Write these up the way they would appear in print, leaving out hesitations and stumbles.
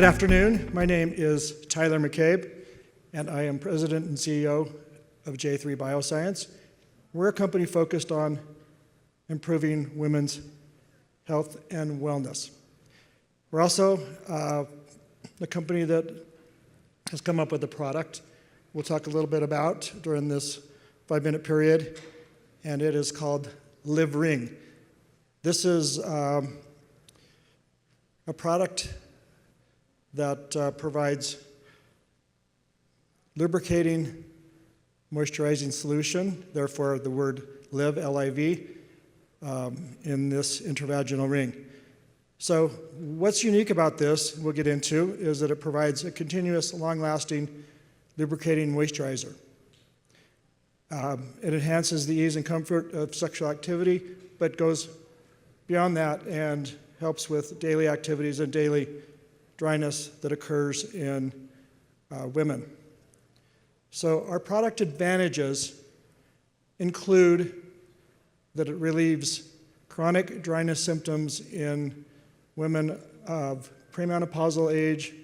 afternoon. My name is Tyler McCabe, and I am President and CEO of J3 Bioscience. We're a company focused on improving women's health and wellness. We're also the company that has come up with a product we'll talk a little bit about during this 5-minute period, and it is called Live Ring. This is a product that provides lubricating, moisturizing solution, therefore the word live, L-I-V, in this intravaginal ring. So what's unique about this, we'll get into, is that it provides a continuous, long-lasting, lubricating moisturizer. It enhances the ease and comfort of sexual activity, but goes beyond that and helps with daily activities and daily dryness that occurs in women. So our product advantages include that it relieves chronic dryness symptoms in women of premenopausal age,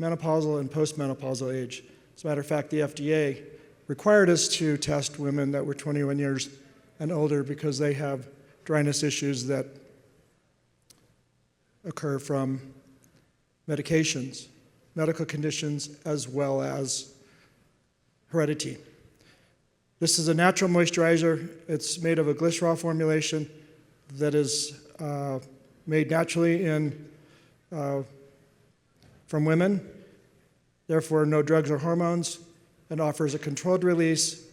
menopausal, and postmenopausal age. As a matter of fact, the FDA required us to test women that were 21 years and older because they have dryness issues that occur from medications, medical conditions, as well as heredity. This is a natural moisturizer. It's made of a glycerol formulation that is made naturally from women, therefore no drugs or hormones, and offers a controlled release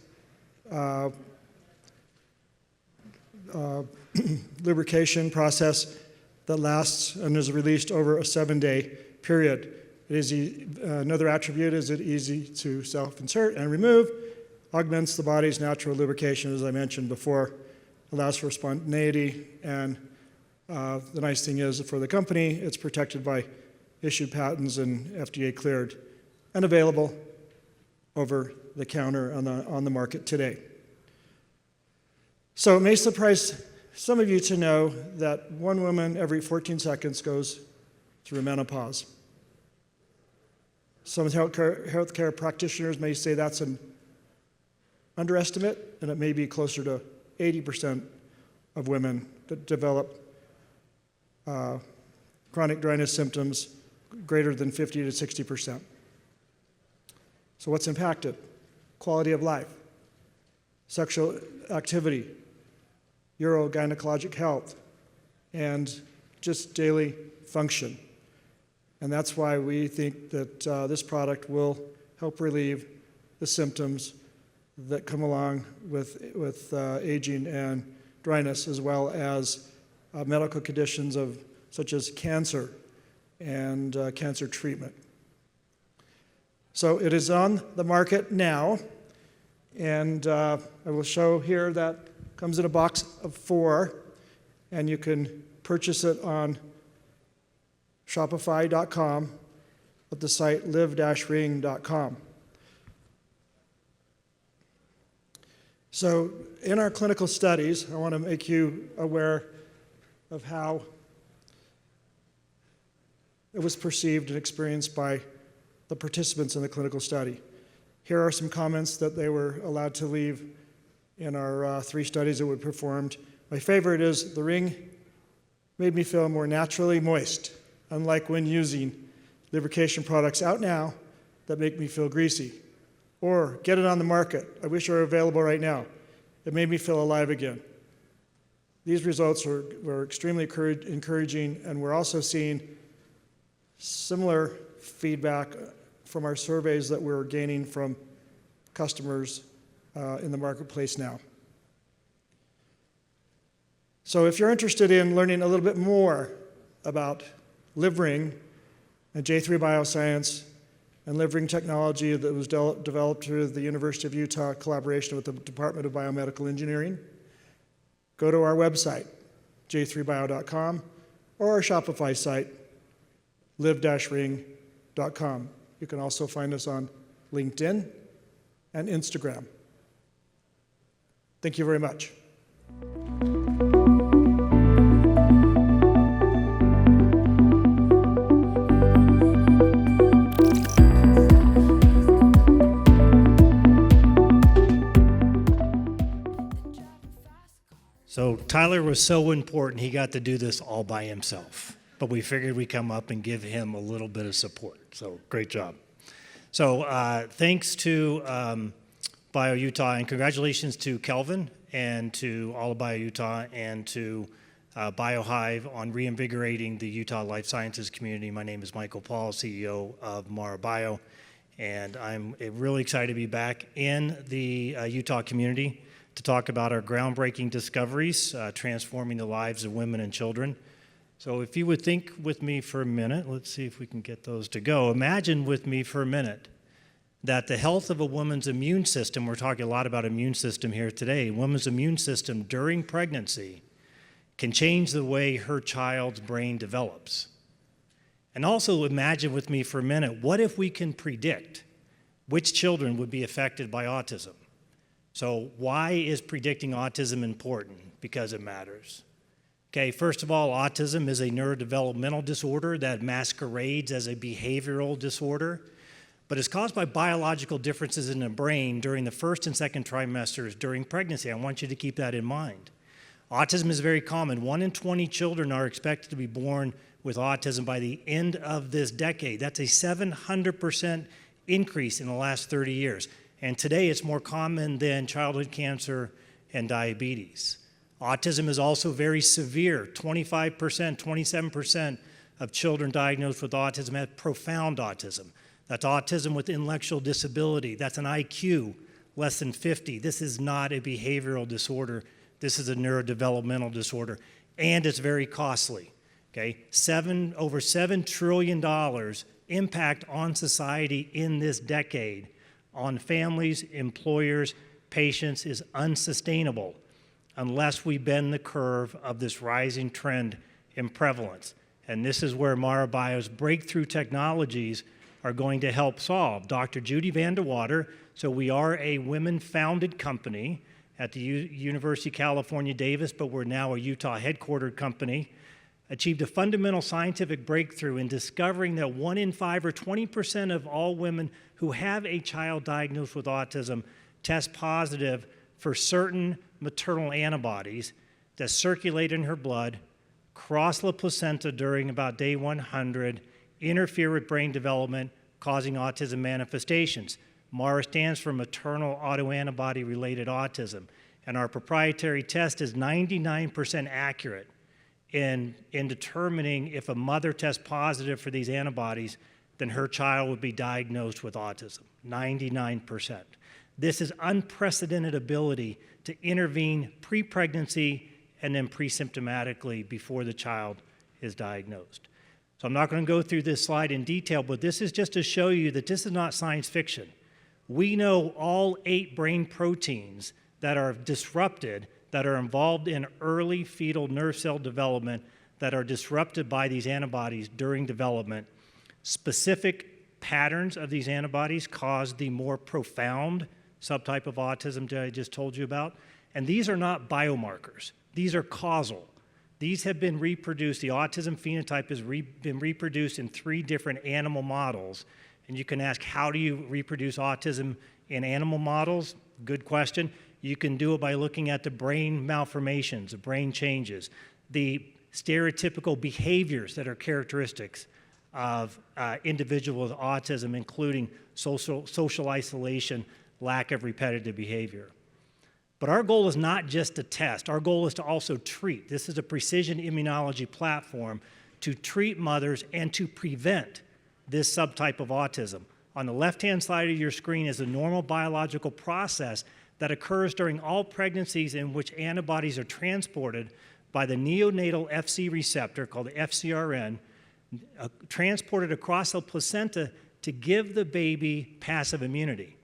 lubrication process that lasts and is released over a 7-day period. It is another attribute is it easy to self-insert and remove, augments the body's natural lubrication, as I mentioned before, allows for spontaneity, and the nice thing is for the company, it's protected by issued patents and FDA cleared and available over the counter on the market today. So it may surprise some of you to know that one woman every 14 seconds goes through menopause. Some healthcare practitioners may say that's an underestimate, and it may be closer to 80% of women that develop chronic dryness symptoms greater than 50 to 60%. So what's impacted? Quality of life, sexual activity, urogynecologic health, and just daily function. And that's why we think that this product will help relieve the symptoms that come along with aging and dryness, as well as medical conditions such as cancer and cancer treatment. So it is on the market now, and I will show here that comes in a box of 4, and you can purchase it on Shopify.com at the site live-ring.com. So in our clinical studies, I want to make you aware of how it was perceived and experienced by the participants in the clinical study. Here are some comments that they were allowed to leave in our 3 studies that we performed. My favorite is, the ring made me feel more naturally moist, unlike when using lubrication products out now that make me feel greasy. Or, get it on the market. I wish it were available right now. It made me feel alive again. These results were extremely encouraging, and we're also seeing similar feedback from our surveys that we're gaining from customers in the marketplace now. So if you're interested in learning a little bit more about Live Ring and J3 Bioscience and Live Ring technology that was developed through the University of Utah collaboration with the Department of Biomedical Engineering, go to our website, j3bio.com, or our Shopify site, live-ring.com. You can also find us on LinkedIn and Instagram. Thank you very much. So Tyler was so important, he got to do this all by himself. But we figured we'd come up and give him a little bit of support. So great job. So thanks to Bio Utah, and congratulations to Kelvin and to all of Bio Utah and to BioHive on reinvigorating the Utah life sciences community. My name is Michael Paul, CEO of MARABio, and I'm really excited to be back in the Utah community to talk about our groundbreaking discoveries, transforming the lives of women and children. So if you would think with me for a minute, let's see if we can get those to go. Imagine with me for a minute that the health of a woman's immune system, we're talking a lot about immune system here today, woman's immune system during pregnancy can change the way her child's brain develops. And also imagine with me for a minute, what if we can predict which children would be affected by autism? So why is predicting autism important? Because it matters. Okay, first of all, autism is a neurodevelopmental disorder that masquerades as a behavioral disorder, but it's caused by biological differences in the brain during the first and second trimesters during pregnancy. I want you to keep that in mind. Autism is very common. 1 in 20 children are expected to be born with autism by the end of this decade. That's a 700% increase in the last 30 years. And today it's more common than childhood cancer and diabetes. Autism is also very severe. 25%, 27% of children diagnosed with autism have profound autism. That's autism with intellectual disability. That's an IQ less than 50. This is not a behavioral disorder. This is a neurodevelopmental disorder, and it's very costly. Okay, over $7 trillion impact on society in this decade on families, employers, patients is unsustainable unless we bend the curve of this rising trend in prevalence. And this is where MARABio's breakthrough technologies are going to help solve. Dr. Judy Vandewater, so we are a women-founded company at the University of California, Davis, but we're now a Utah headquartered company, achieved a fundamental scientific breakthrough in discovering that 1 in 5 or 20% of all women who have a child diagnosed with autism test positive for certain maternal antibodies that circulate in her blood, cross the placenta during about day 100, interfere with brain development, causing autism manifestations. MARA stands for maternal autoantibody-related autism, and our proprietary test is 99% accurate in determining if a mother tests positive for these antibodies, then her child would be diagnosed with autism, 99%. This is unprecedented ability to intervene pre-pregnancy and then pre-symptomatically before the child is diagnosed. So I'm not going to go through this slide in detail, but this is just to show you that this is not science fiction. We know all 8 brain proteins that are disrupted, that are involved in early fetal nerve cell development, that are disrupted by these antibodies during development. Specific patterns of these antibodies cause the more profound subtype of autism that I just told you about. And these are not biomarkers. These are causal. These have been reproduced. The autism phenotype has been reproduced in 3 different animal models. And you can ask, how do you reproduce autism in animal models? Good question. You can do it by looking at the brain malformations, the brain changes, the stereotypical behaviors that are characteristics of individuals with autism, including social isolation, lack of repetitive behavior. But our goal is not just to test. Our goal is to also treat. This is a precision immunology platform to treat mothers and to prevent this subtype of autism. On the left-hand side of your screen is a normal biological process that occurs during all pregnancies in which antibodies are transported by the neonatal FC receptor, called the FcRn, transported across the placenta to give the baby passive immunity.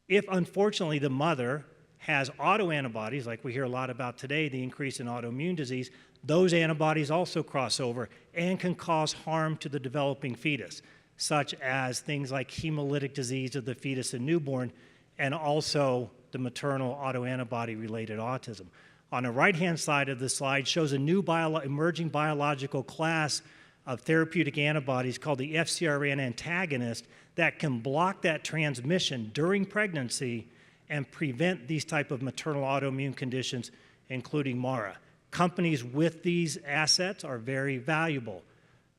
If, unfortunately, the mother has autoantibodies, like we hear a lot about today, the increase in autoimmune disease, those antibodies also cross over and can cause harm to the developing fetus, such as things like hemolytic disease of the fetus and newborn, and also the maternal autoantibody-related autism. On the right-hand side of the slide shows a new emerging biological class of therapeutic antibodies called the FcRn antagonist that can block that transmission during pregnancy and prevent these type of maternal autoimmune conditions, including Mara. Companies with these assets are very valuable.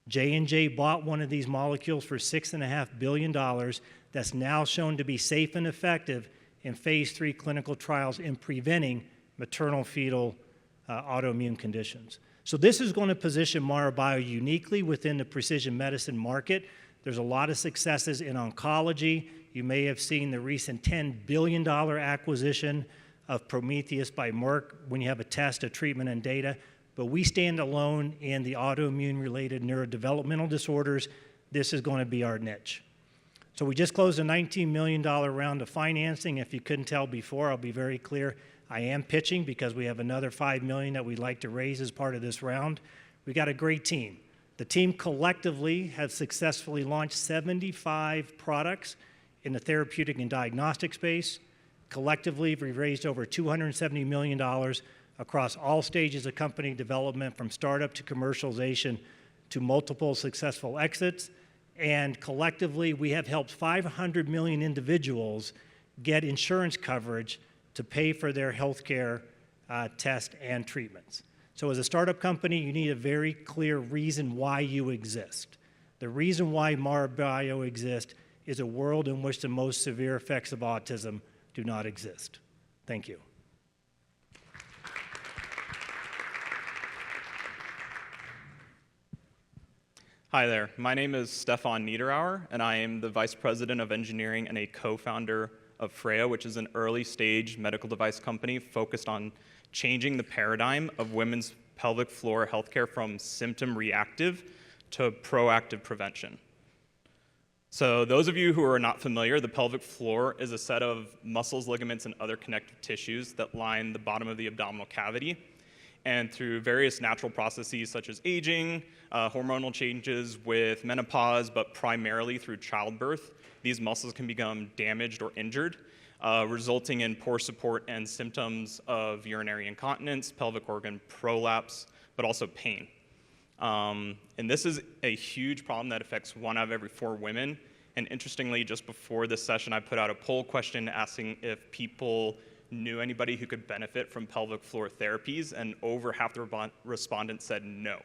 J&J bought one of these molecules for $6.5 billion that's now shown to be safe and effective in phase 3 clinical trials in preventing maternal fetal autoimmune conditions. So this is going to position MARABio uniquely within the precision medicine market. There's a lot of successes in oncology. You may have seen the recent $10 billion acquisition of Prometheus by Merck when you have a test, a treatment, and data. But we stand alone in the autoimmune-related neurodevelopmental disorders. This is going to be our niche. So we just closed a $19 million round of financing. If you couldn't tell before, I'll be very clear. I am pitching because we have another $5 million that we'd like to raise as part of this round. We got a great team. The team collectively has successfully launched 75 products in the therapeutic and diagnostic space. Collectively, we've raised over $270 million across all stages of company development, from startup to commercialization to multiple successful exits. And collectively, we have helped 500 million individuals get insurance coverage to pay for their healthcare tests and treatments. So as a startup company, you need a very clear reason why you exist. The reason why MARABio exists is a world in which the most severe effects of autism do not exist. Thank you. Hi there, my name is Stefan Niederauer, and I am the Vice President of Engineering and a co-founder of Freyya, which is an early-stage medical device company focused on changing the paradigm of women's pelvic floor healthcare from symptom-reactive to proactive prevention. So those of you who are not familiar, the pelvic floor is a set of muscles, ligaments, and other connective tissues that line the bottom of the abdominal cavity. And through various natural processes such as aging, hormonal changes with menopause, but primarily through childbirth, these muscles can become damaged or injured, resulting in poor support and symptoms of urinary incontinence, pelvic organ prolapse, but also pain. And this is a huge problem that affects 1 out of every 4 women. And interestingly, just before this session, I put out a poll question asking if people knew anybody who could benefit from pelvic floor therapies, and over half the respondents said no,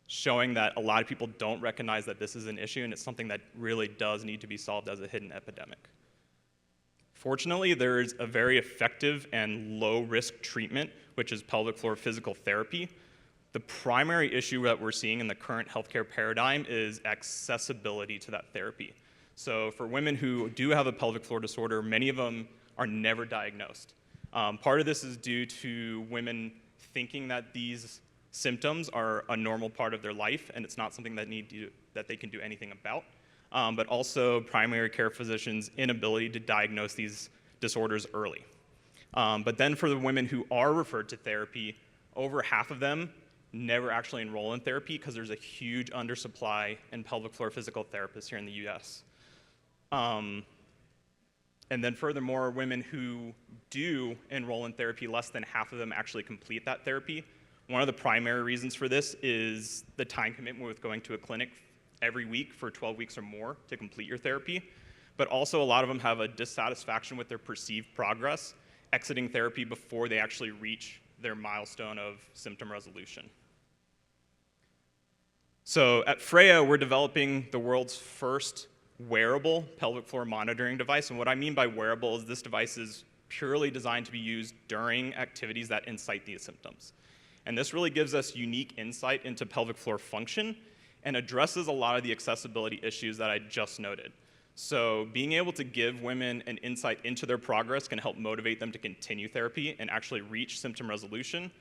showing that a lot of people don't recognize that this is an issue, and it's something that really does need to be solved as a hidden epidemic. Fortunately, there is a very effective and low-risk treatment, which is pelvic floor physical therapy. The primary issue that we're seeing in the current healthcare paradigm is accessibility to that therapy. So for women who do have a pelvic floor disorder, many of them are never diagnosed. Part of this is due to women thinking that these symptoms are a normal part of their life, and it's not something that they can do anything about. But also primary care physicians' inability to diagnose these disorders early. But then for the women who are referred to therapy, over half of them never actually enroll in therapy because there's a huge undersupply in pelvic floor physical therapists here in the US. And then furthermore, women who do enroll in therapy, less than half of them actually complete that therapy. One of the primary reasons for this is the time commitment with going to a clinic every week for 12 weeks or more to complete your therapy. But also a lot of them have a dissatisfaction with their perceived progress, exiting therapy before they actually reach their milestone of symptom resolution. So at Freyya, we're developing the world's first wearable pelvic floor monitoring device. And what I mean by wearable is this device is purely designed to be used during activities that incite these symptoms. And this really gives us unique insight into pelvic floor function and addresses a lot of the accessibility issues that I just noted. So being able to give women an insight into their progress can help motivate them to continue therapy and actually reach symptom resolution.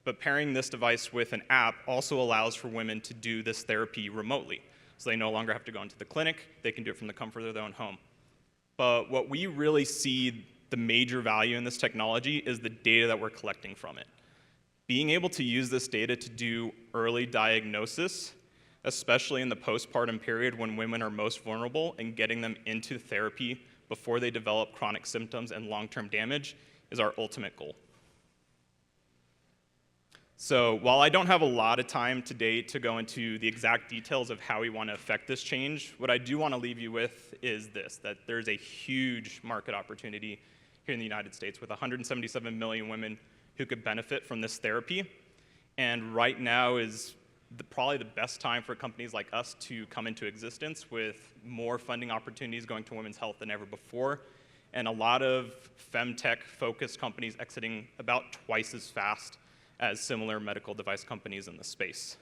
But pairing this device with an app also allows for women to do this therapy remotely. So they no longer have to go into the clinic, they can do it from the comfort of their own home. But what we really see the major value in this technology is the data that we're collecting from it. Being able to use this data to do early diagnosis, especially in the postpartum period when women are most vulnerable, and getting them into therapy before they develop chronic symptoms and long-term damage is our ultimate goal. So while I don't have a lot of time today to go into the exact details of how we want to affect this change, what I do want to leave you with is this, that there's a huge market opportunity here in the United States with 177 million women who could benefit from this therapy. And right now is probably the best time for companies like us to come into existence, with more funding opportunities going to women's health than ever before, and a lot of femtech-focused companies exiting about twice as fast as similar medical device companies in the space.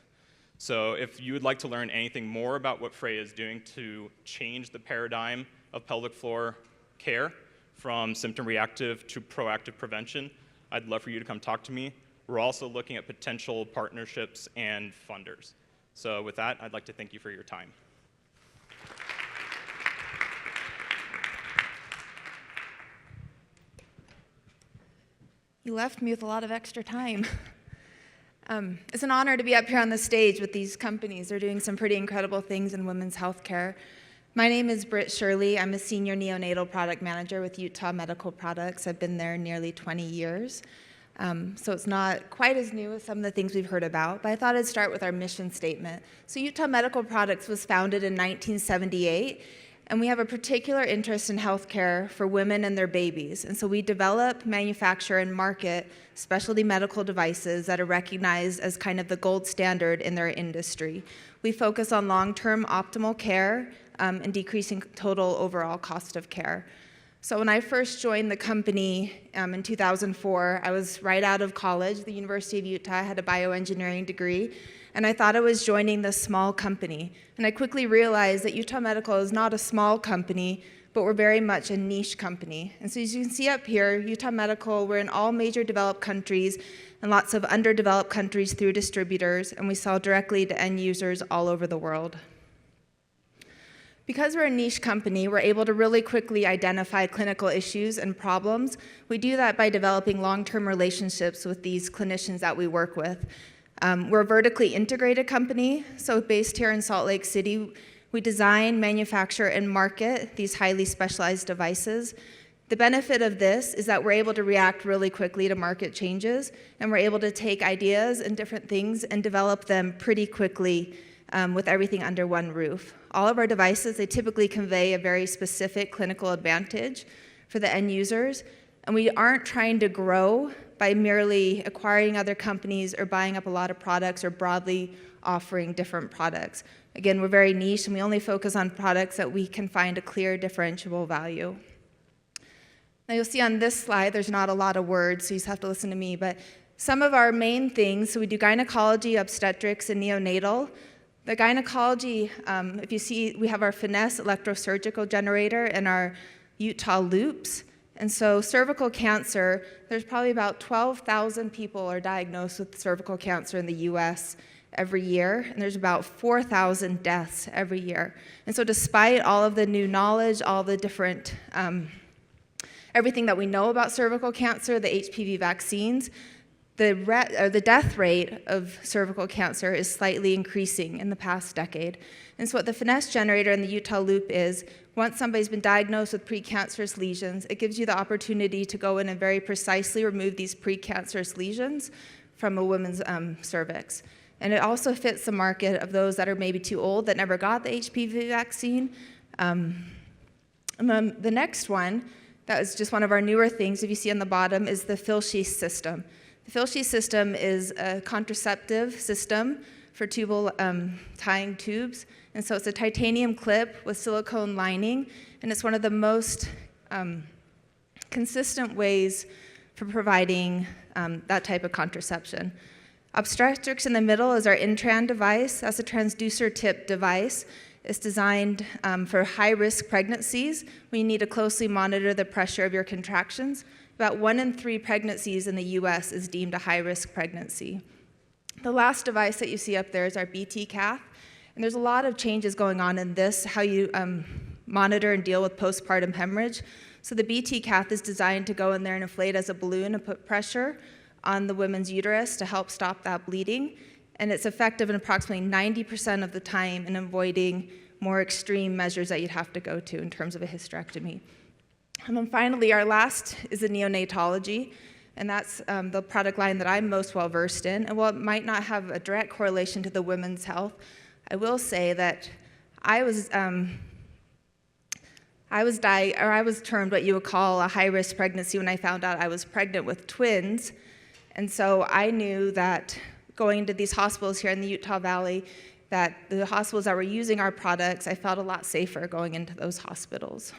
So if you would like to learn anything more about what Freyya is doing to change the paradigm of pelvic floor care from symptom reactive to proactive prevention, I'd love for you to come talk to me. We're also looking at potential partnerships and funders. So with that, I'd like to thank you for your time. You left me with a lot of extra time. It's an honor to be up here on the stage with these companies. They're doing some pretty incredible things in women's health care. My name is Britt Shirley. I'm a senior neonatal product manager with Utah Medical Products. I've been there nearly 20 years. So it's not quite as new as some of the things we've heard about, but I thought I'd start with our mission statement. So Utah Medical Products was founded in 1978, and we have a particular interest in healthcare for women and their babies. And so we develop, manufacture, and market specialty medical devices that are recognized as kind of the gold standard in their industry. We focus on long-term optimal care and decreasing total overall cost of care. So when I first joined the company in 2004, I was right out of college, the University of Utah. I had a bioengineering degree, and I thought I was joining this small company. And I quickly realized that Utah Medical is not a small company, but we're very much a niche company. And so as you can see up here, Utah Medical, we're in all major developed countries and lots of underdeveloped countries through distributors, and we sell directly to end users all over the world. Because we're a niche company, we're able to really quickly identify clinical issues and problems. We do that by developing long-term relationships with these clinicians that we work with. We're a vertically integrated company, so based here in Salt Lake City, we design, manufacture, and market these highly specialized devices. The benefit of this is that we're able to react really quickly to market changes, and we're able to take ideas and different things and develop them pretty quickly with everything under one roof. All of our devices, they typically convey a very specific clinical advantage for the end users, and we aren't trying to grow by merely acquiring other companies or buying up a lot of products or broadly offering different products. Again, we're very niche, and we only focus on products that we can find a clear differentiable value. Now you'll see on this slide, there's not a lot of words, so you just have to listen to me, but some of our main things, so we do gynecology, obstetrics, and neonatal. The gynecology, if you see, we have our Finesse electrosurgical generator and our Utah loops. And so cervical cancer, there's probably about 12,000 people are diagnosed with cervical cancer in the US every year, and there's about 4,000 deaths every year. And so despite all of the new knowledge, all the different, everything that we know about cervical cancer, the HPV vaccines, the death rate of cervical cancer is slightly increasing in the past decade. And so what the Finesse generator and the Utah loop is, once somebody's been diagnosed with precancerous lesions, it gives you the opportunity to go in and very precisely remove these precancerous lesions from a woman's cervix. And it also fits the market of those that are maybe too old that never got the HPV vaccine. And then the next one, that is just one of our newer things, if you see on the bottom, is the Filshie system. The Filshie system is a contraceptive system for tubal tying tubes. And so it's a titanium clip with silicone lining, and it's one of the most consistent ways for providing that type of contraception. Obstetrics in the middle is our Intran device. That's a transducer tip device. It's designed for high-risk pregnancies when you need to closely monitor the pressure of your contractions. About 1 in 3 pregnancies in the US is deemed a high-risk pregnancy. The last device that you see up there is our BT cath. And there's a lot of changes going on in this, how you monitor and deal with postpartum hemorrhage. So the BT cath is designed to go in there and inflate as a balloon and put pressure on the woman's uterus to help stop that bleeding. And it's effective in approximately 90% of the time in avoiding more extreme measures that you'd have to go to in terms of a hysterectomy. And then finally, our last is the neonatology, and that's the product line that I'm most well versed in. And while it might not have a direct correlation to the women's health, I will say that I was termed what you would call a high-risk pregnancy when I found out I was pregnant with twins. And so I knew that going into these hospitals here in the Utah Valley, that the hospitals that were using our products, I felt a lot safer going into those hospitals.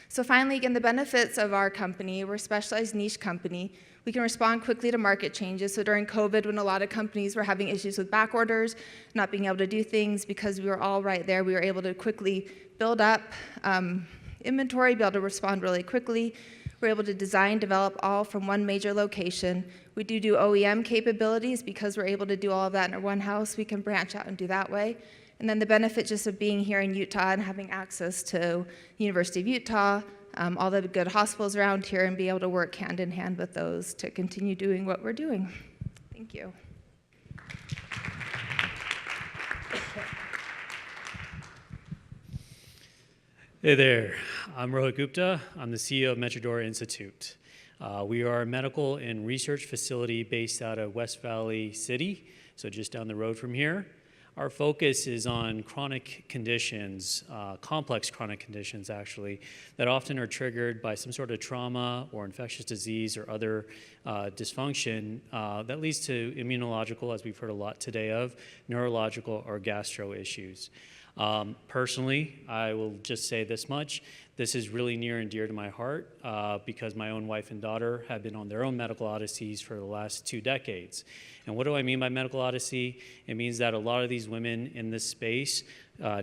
So finally, again, the benefits of our company, we're a specialized niche company. We can respond quickly to market changes. So during COVID, when a lot of companies were having issues with back orders, not being able to do things, because we were all right there, we were able to quickly build up inventory, be able to respond really quickly. We're able to design, develop all from one major location. We do OEM capabilities because we're able to do all of that in our one house. We can branch out and do that way. And then the benefit just of being here in Utah and having access to the University of Utah, all the good hospitals around here, and be able to work hand in hand with those to continue doing what we're doing. Thank you. Hey there, I'm Rohit Gupta. I'm the CEO of Metrodora Institute. We are a medical and research facility based out of West Valley City, so just down the road from here. Our focus is on chronic conditions, complex chronic conditions actually, that often are triggered by some sort of trauma or infectious disease or other dysfunction that leads to immunological, as we've heard a lot today of, neurological or gastro issues. Personally, I will just say this much. This is really near and dear to my heart because my own wife and daughter have been on their own medical odysseys for the last 2 decades. And what do I mean by medical odyssey? It means that a lot of these women in this space,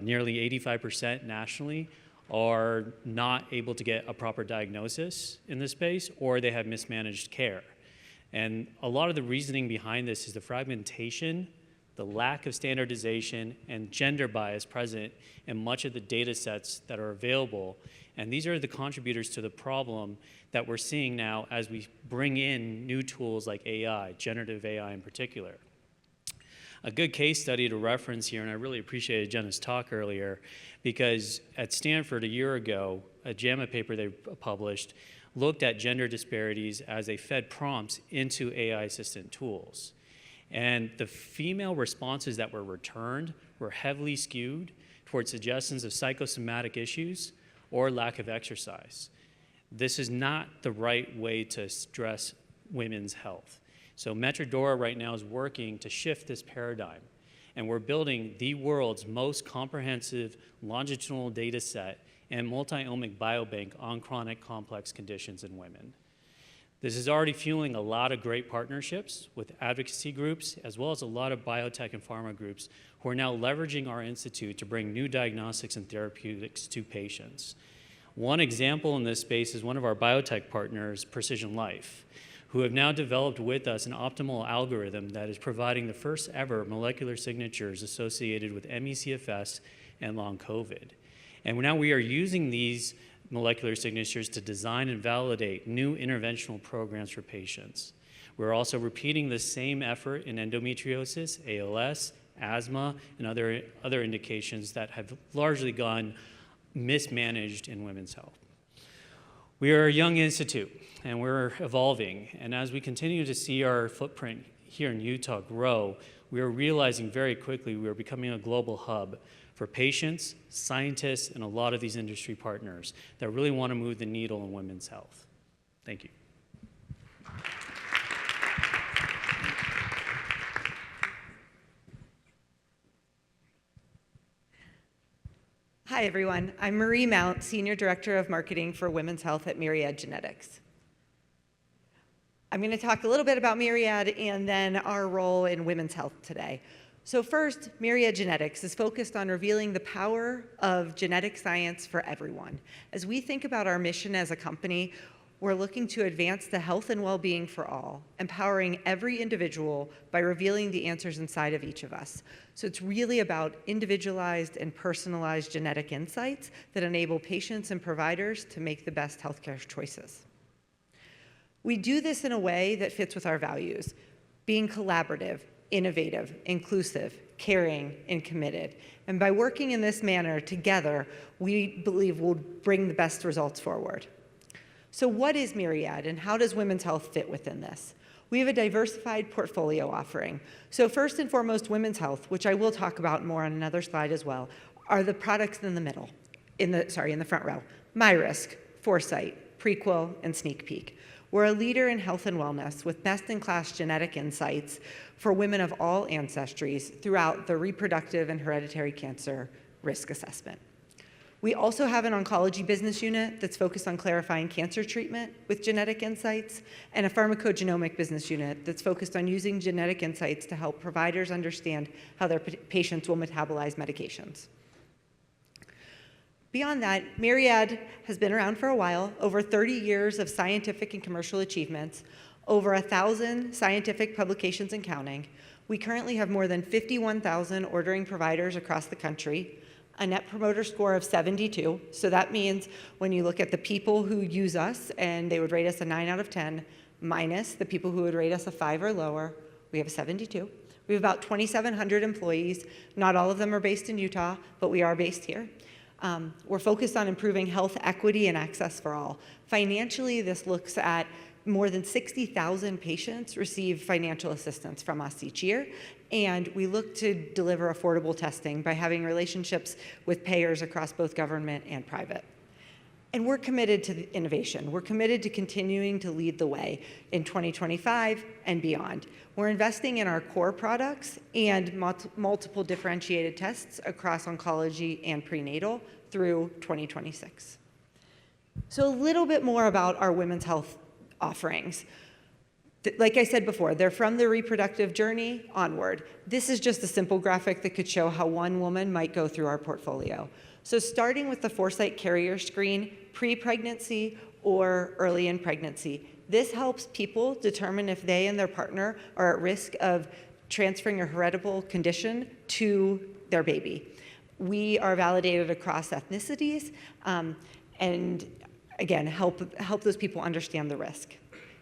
nearly 85% nationally, are not able to get a proper diagnosis in this space, or they have mismanaged care. And a lot of the reasoning behind this is the fragmentation, the lack of standardization, and gender bias present in much of the data sets that are available. And these are the contributors to the problem that we're seeing now as we bring in new tools like AI, generative AI in particular. A good case study to reference here, and I really appreciated Jenna's talk earlier, because at Stanford a year ago, a JAMA paper they published looked at gender disparities as they fed prompts into AI assistant tools. And the female responses that were returned were heavily skewed towards suggestions of psychosomatic issues or lack of exercise. This is not the right way to address women's health. So Metrodora right now is working to shift this paradigm. And we're building the world's most comprehensive longitudinal data set and multi-omic biobank on chronic complex conditions in women. This is already fueling a lot of great partnerships with advocacy groups, as well as a lot of biotech and pharma groups who are now leveraging our institute to bring new diagnostics and therapeutics to patients. One example in this space is one of our biotech partners, Precision Life, who have now developed with us an optimal algorithm that is providing the first ever molecular signatures associated with ME/CFS and long COVID. And now we are using these molecular signatures to design and validate new interventional programs for patients. We're also repeating the same effort in endometriosis, ALS, asthma, and other indications that have largely gone mismanaged in women's health. We are a young institute, and we're evolving. And as we continue to see our footprint here in Utah grow, we are realizing very quickly we are becoming a global hub for patients, scientists, and a lot of these industry partners that really want to move the needle in women's health. Thank you. Hi, everyone. I'm Marie Mount, Senior Director of Marketing for Women's Health at Myriad Genetics. I'm going to talk a little bit about Myriad and then our role in women's health today. So first, Myriad Genetics is focused on revealing the power of genetic science for everyone. As we think about our mission as a company, we're looking to advance the health and well-being for all, empowering every individual by revealing the answers inside of each of us. So it's really about individualized and personalized genetic insights that enable patients and providers to make the best healthcare choices. We do this in a way that fits with our values, being collaborative, innovative, inclusive, caring, and committed. And by working in this manner together, we believe we'll bring the best results forward. So what is Myriad, and how does women's health fit within this? We have a diversified portfolio offering. So first and foremost, women's health, which I will talk about more on another slide as well, are the products in the middle, in the front row. MyRisk, Foresight, Prequel, and Sneak Peek. We're a leader in health and wellness with best-in-class genetic insights for women of all ancestries throughout the reproductive and hereditary cancer risk assessment. We also have an oncology business unit that's focused on clarifying cancer treatment with genetic insights, and a pharmacogenomic business unit that's focused on using genetic insights to help providers understand how their patients will metabolize medications. Beyond that, Myriad has been around for a while, over 30 years of scientific and commercial achievements, over 1,000 scientific publications and counting. We currently have more than 51,000 ordering providers across the country, a net promoter score of 72. So that means when you look at the people who use us and they would rate us a 9 out of 10, minus the people who would rate us a 5 or lower, we have a 72. We have about 2,700 employees. Not all of them are based in Utah, but we are based here. We're focused on improving health equity and access for all. Financially, this looks at more than 60,000 patients receive financial assistance from us each year, and we look to deliver affordable testing by having relationships with payers across both government and private. And we're committed to innovation. We're committed to continuing to lead the way in 2025 and beyond. We're investing in our core products and multiple differentiated tests across oncology and prenatal through 2026. So a little bit more about our women's health offerings. Like I said before, they're from the reproductive journey onward. This is just a simple graphic that could show how one woman might go through our portfolio. So starting with the Foresight carrier screen, pre-pregnancy or early in pregnancy. This helps people determine if they and their partner are at risk of transferring a heritable condition to their baby. We are validated across ethnicities, and again, help those people understand the risk.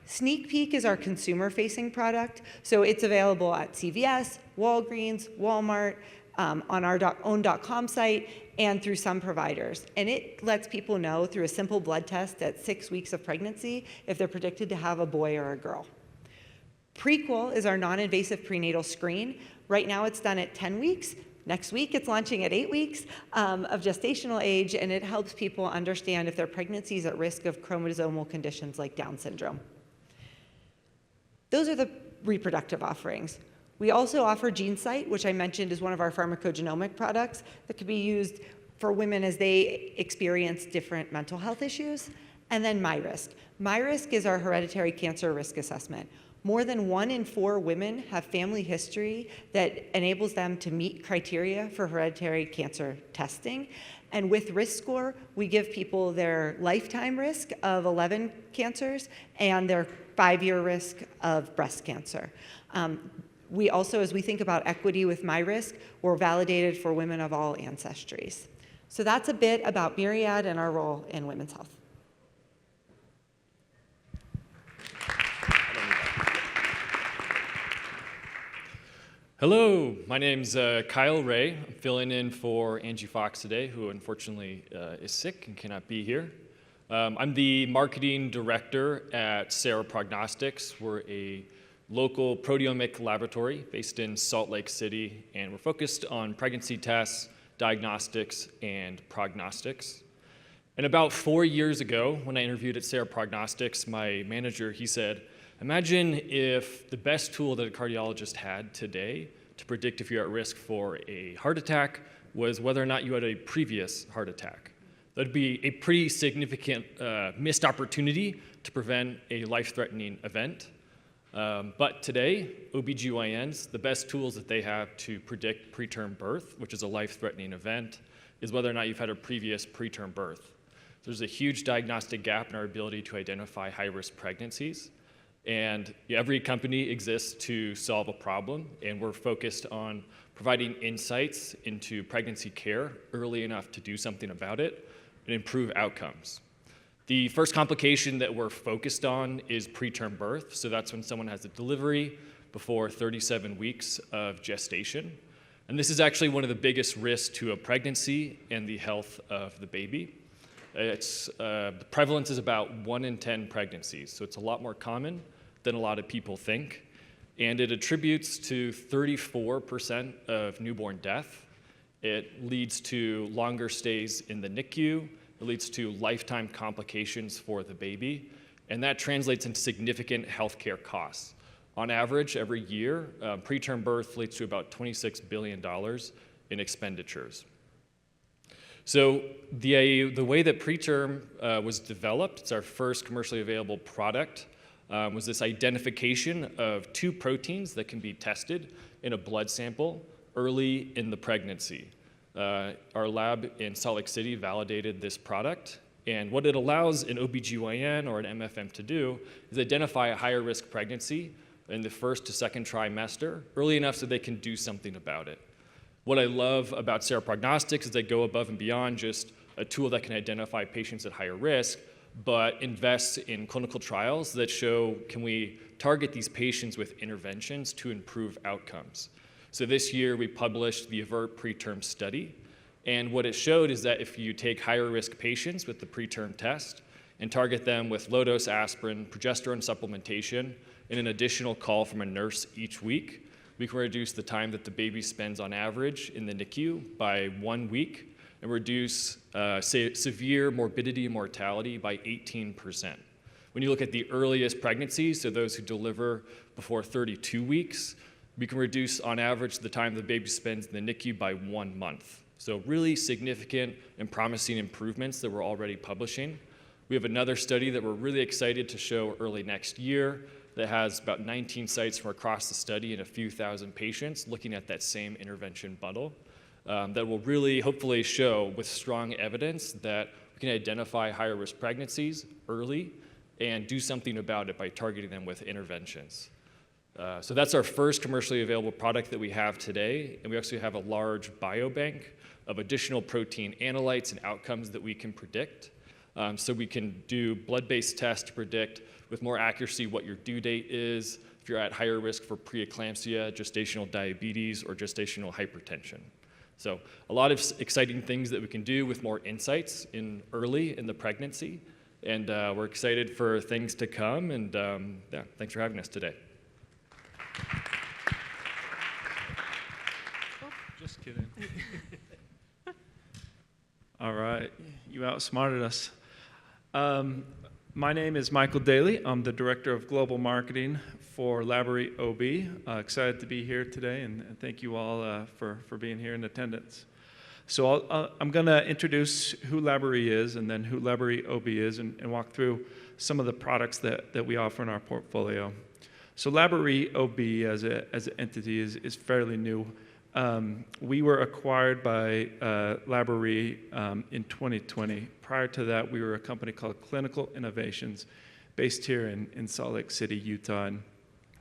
Sneak Peek is our consumer-facing product, so it's available at CVS, Walgreens, Walmart, on our own .com site, and through some providers. And it lets people know through a simple blood test at 6 weeks of pregnancy if they're predicted to have a boy or a girl. Prequel is our non-invasive prenatal screen. Right now it's done at 10 weeks. Next week it's launching at 8 weeks of gestational age, and it helps people understand if their pregnancy is at risk of chromosomal conditions like Down syndrome. Those are the reproductive offerings. We also offer GeneSight, which I mentioned is one of our pharmacogenomic products that could be used for women as they experience different mental health issues. And then MyRisk. MyRisk is our hereditary cancer risk assessment. More than 1 in 4 women have family history that enables them to meet criteria for hereditary cancer testing. And with Risk Score, we give people their lifetime risk of 11 cancers and their 5-year risk of breast cancer. We also, as we think about equity with MyRisk, we're validated for women of all ancestries. So that's a bit about Myriad and our role in women's health. Hello, my name's Kyle Ray. I'm filling in for Angie Fox today, who unfortunately is sick and cannot be here. I'm the marketing director at Sera Prognostics. We're a local proteomic laboratory based in Salt Lake City, and we're focused on pregnancy tests, diagnostics, and prognostics. And about 4 years ago, when I interviewed at Sera Prognostics, my manager, he said, imagine if the best tool that a cardiologist had today to predict if you're at risk for a heart attack was whether or not you had a previous heart attack. That'd be a pretty significant missed opportunity to prevent a life-threatening event. But today, OBGYNs, the best tools that they have to predict preterm birth, which is a life-threatening event, is whether or not you've had a previous preterm birth. There's a huge diagnostic gap in our ability to identify high-risk pregnancies. And every company exists to solve a problem, and we're focused on providing insights into pregnancy care early enough to do something about it and improve outcomes. The first complication that we're focused on is preterm birth. So that's when someone has a delivery before 37 weeks of gestation. And this is actually one of the biggest risks to a pregnancy and the health of the baby. The prevalence is about 1 in 10 pregnancies. So it's a lot more common than a lot of people think. And it attributes to 34% of newborn death. It leads to longer stays in the NICU. It leads to lifetime complications for the baby, and that translates into significant healthcare costs. On average, every year, preterm birth leads to about $26 billion in expenditures. So the way that preterm was developed, it's our first commercially available product, was this identification of 2 proteins that can be tested in a blood sample early in the pregnancy. Our lab in Salt Lake City validated this product, and what it allows an OBGYN or an MFM to do is identify a higher risk pregnancy in the first to second trimester early enough so they can do something about it. What I love about Sera Prognostics is they go above and beyond just a tool that can identify patients at higher risk, but invests in clinical trials that show, can we target these patients with interventions to improve outcomes? So this year we published the AVERT preterm study, and what it showed is that if you take higher risk patients with the preterm test and target them with low dose aspirin, progesterone supplementation, and an additional call from a nurse each week, we can reduce the time that the baby spends on average in the NICU by 1 week and reduce severe morbidity and mortality by 18%. When you look at the earliest pregnancies, so those who deliver before 32 weeks, we can reduce on average the time the baby spends in the NICU by 1 month. So really significant and promising improvements that we're already publishing. We have another study that we're really excited to show early next year that has about 19 sites from across the study and a few thousand patients looking at that same intervention bundle that will really hopefully show with strong evidence that we can identify higher risk pregnancies early and do something about it by targeting them with interventions. So that's our first commercially available product that we have today, and we actually have a large biobank of additional protein analytes and outcomes that we can predict. So we can do blood-based tests to predict with more accuracy what your due date is, if you're at higher risk for preeclampsia, gestational diabetes, or gestational hypertension. So a lot of exciting things that we can do with more insights early in the pregnancy, and we're excited for things to come, and yeah, thanks for having us today. Just kidding. All right, you outsmarted us. My name is Michael Daly. I'm the Director of Global Marketing for Labary OB. Excited to be here today, and thank you all for being here in attendance. So I'm going to introduce who Labary is and then who Labary OB is and walk through some of the products that we offer in our portfolio. So Labary OB as an entity is fairly new. We were acquired by Labary in 2020. Prior to that, we were a company called Clinical Innovations based here in Salt Lake City, Utah.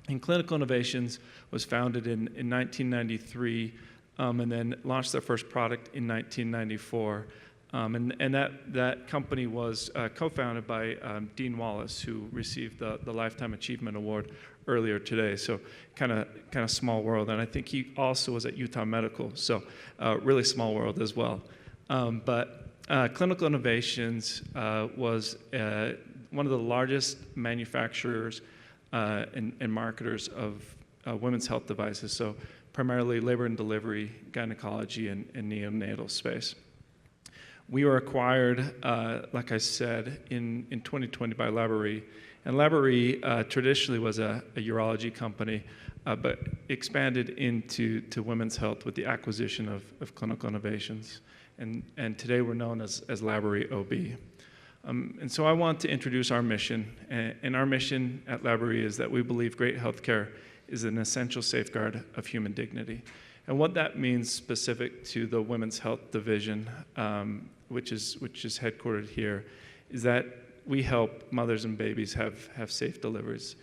And Clinical Innovations was founded in 1993 and then launched their first product in 1994. And that company was co-founded by Dean Wallace, who received the Lifetime Achievement Award earlier today. So kind of small world. And I think he also was at Utah Medical, so really small world as well. But Clinical Innovations was one of the largest manufacturers and marketers of women's health devices, so primarily labor and delivery, gynecology, and neonatal space. We were acquired, like I said, in 2020 by Labary. And Labary traditionally was a urology company, but expanded into women's health with the acquisition of Clinical Innovations. And today we're known as Labary OB. And so I want to introduce our mission. And our mission at Labary is that we believe great healthcare is an essential safeguard of human dignity. And what that means specific to the Women's Health Division, which is headquartered here, is that we help mothers and babies have safe deliveries.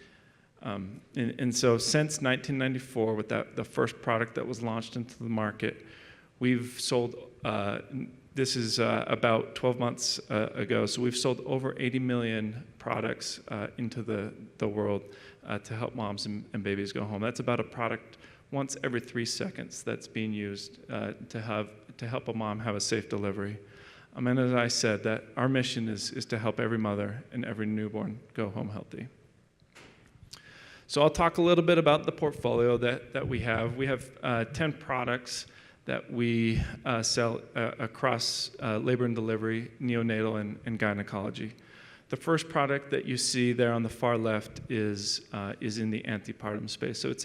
And so since 1994, with the first product that was launched into the market, we've sold, this is about 12 months ago, so we've sold over 80 million products into the world to help moms and babies go home. That's about a product once every 3 seconds that's being used to help a mom have a safe delivery. And as I said, that our mission is to help every mother and every newborn go home healthy. So I'll talk a little bit about the portfolio that we have. We have 10 products that we sell across labor and delivery, neonatal, and gynecology. The first product that you see there on the far left is in the antepartum space. So it's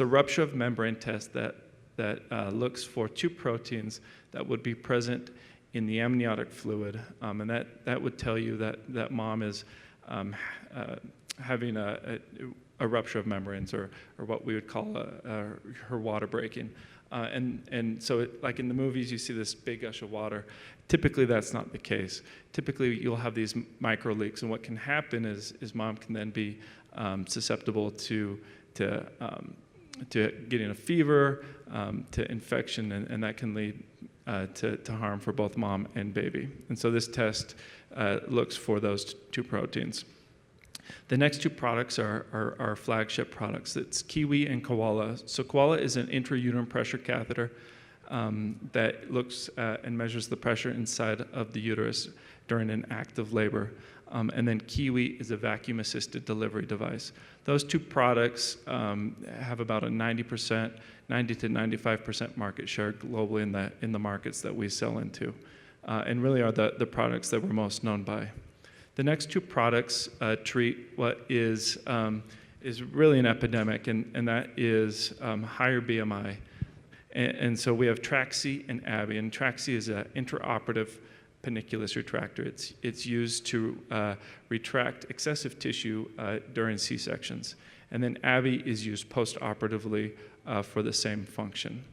a rupture of membrane test that looks for 2 proteins that would be present in the amniotic fluid, and that would tell you that mom is having a rupture of membranes, or what we would call her water breaking. And so like in the movies, you see this big gush of water. Typically, that's not the case. Typically, you'll have these micro leaks, and what can happen is mom can then be susceptible to getting a fever, to infection, and that can lead to harm for both mom and baby. And so this test looks for those 2 proteins. The next 2 products are our flagship products. It's Kiwi and Koala. So Koala is an intrauterine pressure catheter that looks and measures the pressure inside of the uterus during an act of labor. And then Kiwi is a vacuum-assisted delivery device. Those 2 products have about a 90 to 95% market share globally in the markets that we sell into, and really are the products that we're most known by. The next 2 products treat what is really an epidemic, and that is higher BMI. And so we have Traxi and Abby, and Traxi is an intraoperative panniculus retractor. It's used to retract excessive tissue during C-sections. And then Abby is used post-operatively for the same function.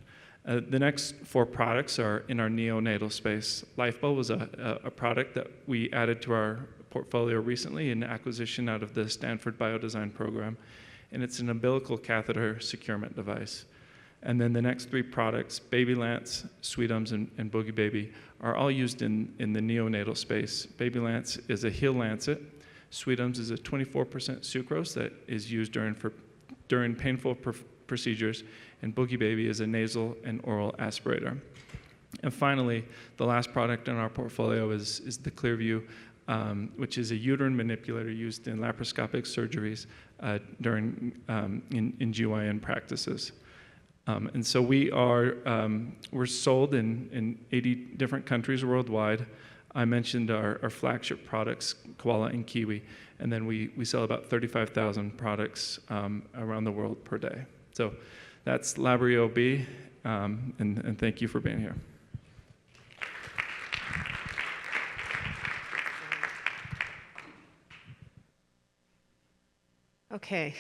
The next 4 products are in our neonatal space. Lifebow was a product that we added to our portfolio recently in acquisition out of the Stanford Biodesign program, and it's an umbilical catheter securement device. And then the next 3 products, Baby Lance, Sweetums, and Boogie Baby, are all used in the neonatal space. Baby Lance is a heel lancet. Sweetums is a 24% sucrose that is used during painful procedures, and Boogie Baby is a nasal and oral aspirator. And finally, the last product in our portfolio is the Clearview, which is a uterine manipulator used in laparoscopic surgeries in GYN practices. And so we're sold in 80 different countries worldwide. I mentioned our flagship products, Koala and Kiwi, and then we sell about 35,000 products around the world per day. So that's LaBrio OB, and thank you for being here. Okay.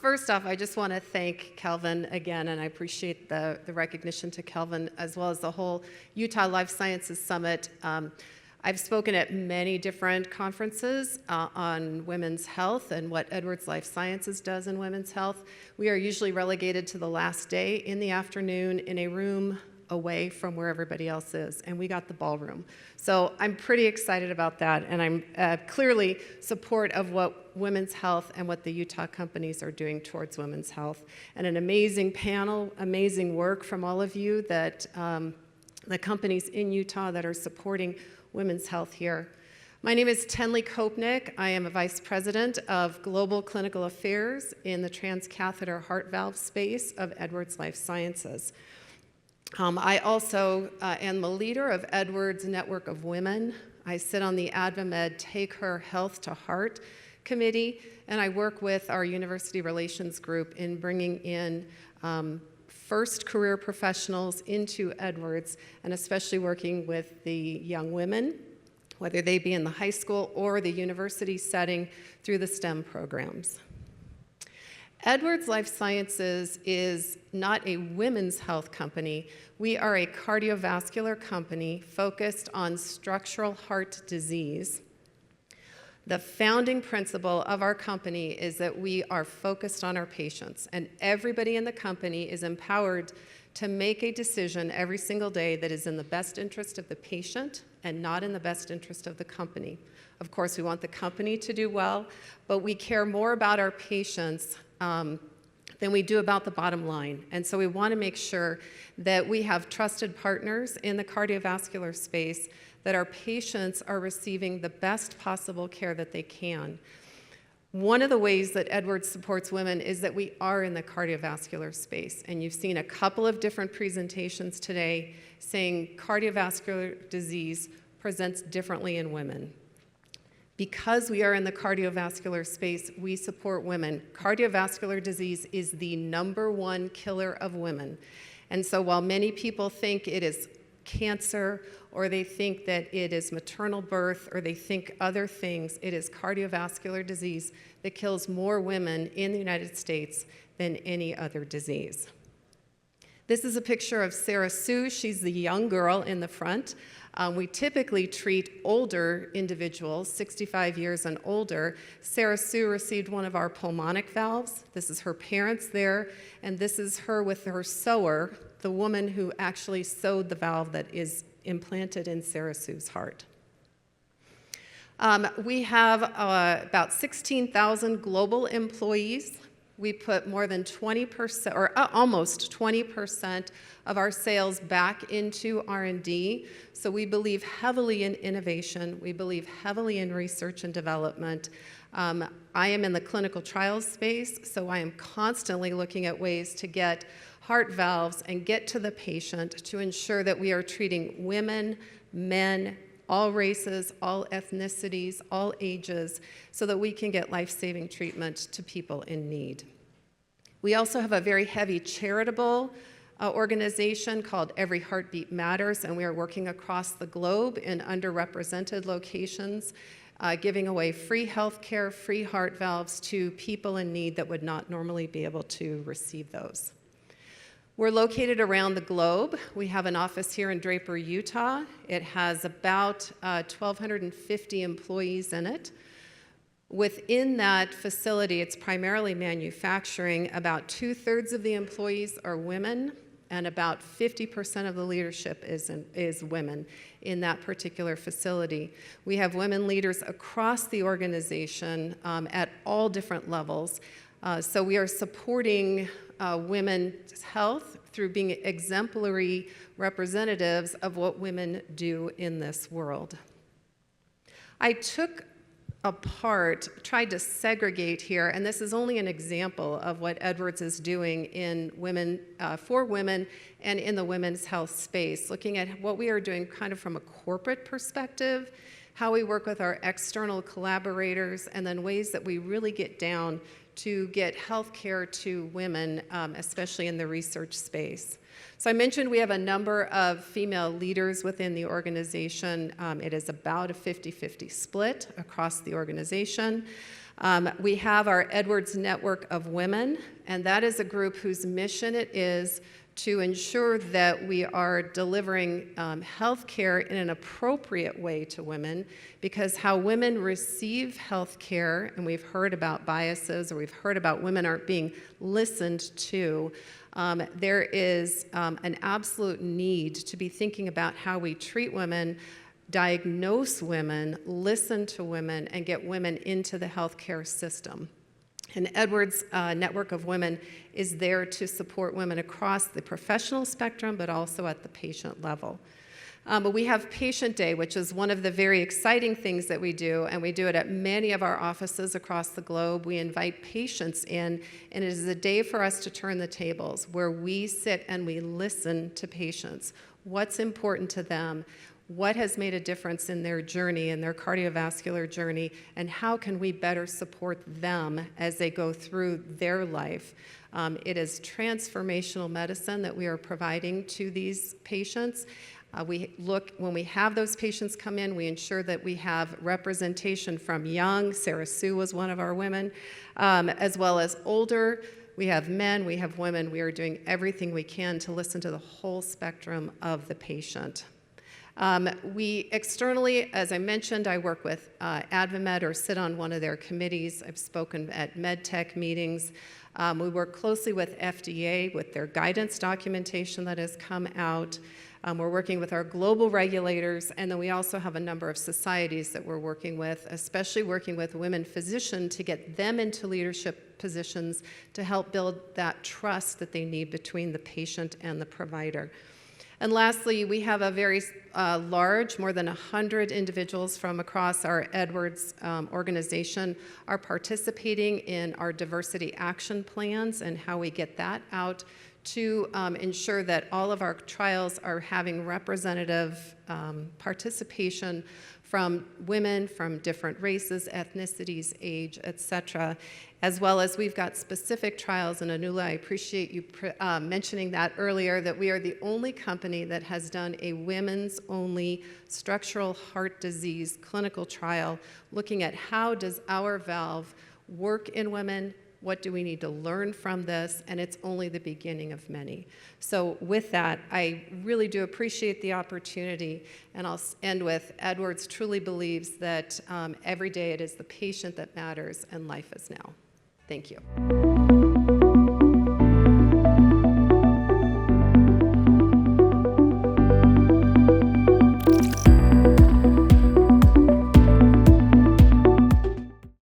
First off, I just want to thank Kelvin again, and I appreciate the recognition to Kelvin as well as the whole Utah Life Sciences Summit. I've spoken at many different conferences on women's health and what Edwards Life Sciences does in women's health. We are usually relegated to the last day in the afternoon in a room away from where everybody else is, and we got the ballroom. So I'm pretty excited about that, and I'm clearly support of what women's health and what the Utah companies are doing towards women's health. And an amazing panel, amazing work from all of you that the companies in Utah that are supporting women's health here. My name is Tenley Kopnick. I am a Vice President of Global Clinical Affairs in the transcatheter heart valve space of Edwards Life Sciences. I also am the leader of Edwards Network of Women. I sit on the AdvaMed Take Her Health to Heart committee, and I work with our university relations group in bringing in first career professionals into Edwards, and especially working with the young women, whether they be in the high school or the university setting through the STEM programs. Edwards Life Sciences is not a women's health company. We are a cardiovascular company focused on structural heart disease. The founding principle of our company is that we are focused on our patients, and everybody in the company is empowered to make a decision every single day that is in the best interest of the patient and not in the best interest of the company. Of course, we want the company to do well, but we care more about our patients than we do about the bottom line. And so we want to make sure that we have trusted partners in the cardiovascular space, that our patients are receiving the best possible care that they can. One of the ways that Edwards supports women is that we are in the cardiovascular space. And you've seen a couple of different presentations today saying cardiovascular disease presents differently in women. Because we are in the cardiovascular space, we support women. Cardiovascular disease is the #1 killer of women. And so while many people think it is cancer, or they think that it is maternal birth, or they think other things, it is cardiovascular disease that kills more women in the United States than any other disease. This is a picture of Sarah Sue. She's the young girl in the front. We typically treat older individuals, 65 years and older. Sarah Sue received one of our pulmonic valves. This is her parents there, and this is her with her sewer, the woman who actually sewed the valve that is implanted in Sarah Sue's heart. We have about 16,000 global employees. We put more than 20%, or almost 20% of our sales back into R&D. So we believe heavily in innovation. We believe heavily in research and development. I am in the clinical trials space, so I am constantly looking at ways to get heart valves and get to the patient to ensure that we are treating women, men, all races, all ethnicities, all ages, so that we can get life-saving treatment to people in need. We also have a very heavy charitable organization called Every Heartbeat Matters, and we are working across the globe in underrepresented locations, giving away free health care, free heart valves to people in need that would not normally be able to receive those. We're located around the globe. We have an office here in Draper, Utah. It has about 1,250 employees in it. Within that facility, it's primarily manufacturing. About 2/3 of the employees are women, and about 50% of the leadership is women in that particular facility. We have women leaders across the organization at all different levels. So we are supporting women's health through being exemplary representatives of what women do in this world. I took apart, tried to segregate here, and this is only an example of what Edwards is doing in women, for women and in the women's health space, looking at what we are doing kind of from a corporate perspective, how we work with our external collaborators, and then ways that we really get down to get health care to women, especially in the research space. So I mentioned we have a number of female leaders within the organization. It is about a 50-50 split across the organization. We have our Edwards Network of Women, and that is a group whose mission it is to ensure that we are delivering health care in an appropriate way to women, because how women receive health care, and we've heard about biases, or we've heard about women aren't being listened to, there is an absolute need to be thinking about how we treat women, diagnose women, listen to women, and get women into the healthcare system. And Edwards Network of Women is there to support women across the professional spectrum, but also at the patient level. But we have Patient Day, which is one of the very exciting things that we do, and we do it at many of our offices across the globe. We invite patients in, and it is a day for us to turn the tables, where we sit and we listen to patients. What's important to them? What has made a difference in their journey, in their cardiovascular journey, and how can we better support them as they go through their life? It is transformational medicine that we are providing to these patients. When we have those patients come in, we ensure that we have representation from young. Sarah Sue was one of our women, as well as older. We have men, we have women. We are doing everything we can to listen to the whole spectrum of the patient. We externally, as I mentioned, I work with AdvaMed or sit on one of their committees. I've spoken at MedTech meetings. We work closely with FDA with their guidance documentation that has come out. We're working with our global regulators, and then we also have a number of societies that we're working with, especially working with women physicians to get them into leadership positions to help build that trust that they need between the patient and the provider. And lastly, we have a very large, more than 100 individuals from across our Edwards organization are participating in our diversity action plans and how we get that out to ensure that all of our trials are having representative participation from women from different races, ethnicities, age, et cetera, as well as we've got specific trials. And Anula, I appreciate you mentioning that earlier, that we are the only company that has done a women's only structural heart disease clinical trial looking at how does our valve work in women. What do we need to learn from this? And it's only the beginning of many. So with that, I really do appreciate the opportunity. And I'll end with, Edwards truly believes that every day it is the patient that matters and life is now. Thank you.